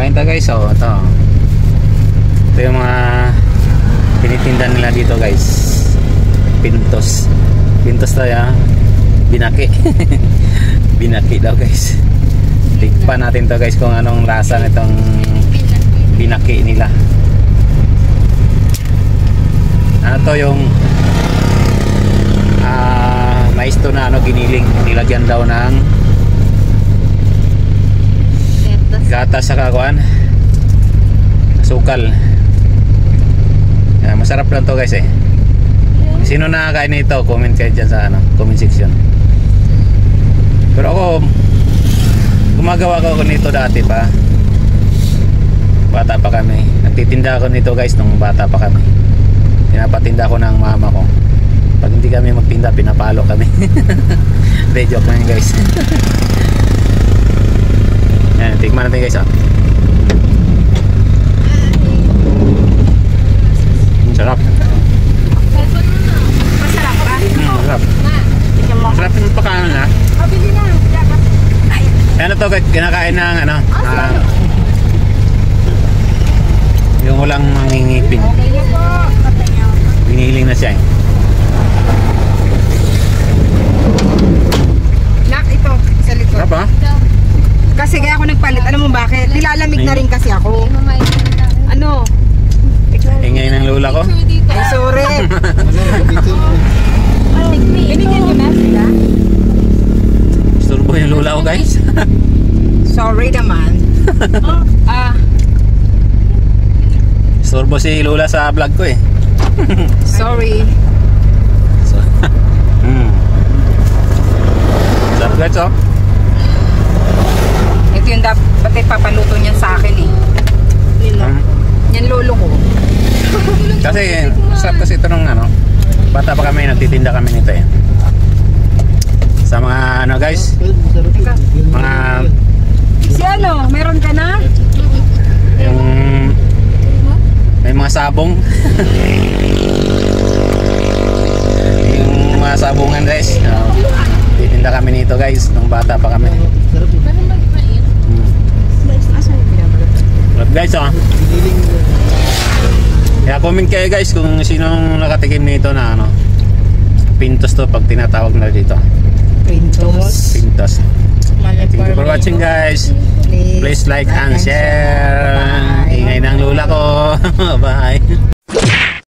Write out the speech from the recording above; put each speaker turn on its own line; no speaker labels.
Kain tayo guys. So ito yung mga tinitinda nila dito guys. Pintos tayo. Binaki. Binaki daw guys. Tikpan natin to guys kung anong lasa nitong binaki nila. Ano to yung mais to na giniling, nilagyan daw ng gatas sa kakuan, asukal. Masarap lang to guys eh. Sino nakakain nito? Comment kayo dyan sa comment section. Pero ako gumagawa ko nito dati pa. Bata pa kami. Nagtitinda ako nito guys nung bata pa kami. Pinapatinda ko ng mama ko. Pag hindi kami magtinda, pinapalo kami. Hindi, joke lang guys. Yan, tikman natin guys. Sarap.
Masarap ba?
Masarap. Masarap yung pagkain na. Ano to guys, kinakain ng yung walang mangingipin. Biniling na siya eh.
Nak, ito sa likod.
Sarap ba?
Kasi kaya ako nagpalit. Alam mo bakit? Nilalamig na rin kasi ako. Ano?
Ingay ng lula ko.
Ay, sorry. Binigyan ko na sila.
Turbo yung lula ko guys.
Sorry naman.
Turbo si lula sa vlog ko eh.
Sorry.
Sarap guys oh.
Ito yung dapat ipapaluto niyan sa akin eh. Yan lolo ko.
Kasi sarap kasi ito nung bata pa kami, nagtitinda kami nito eh. Sa mga guys, mga
Si meron ka na?
yung may mga sabong. Yung mga sabungan guys. Titinda kami nito guys nung bata pa kami. Sarap guys oh. Kaya comment kayo guys kung sinong nakatikim nito na pintos to pag tinatawag na dito. Pintos. Thank you for watching guys. Please like and share. Ingay ng lula ko. Bye.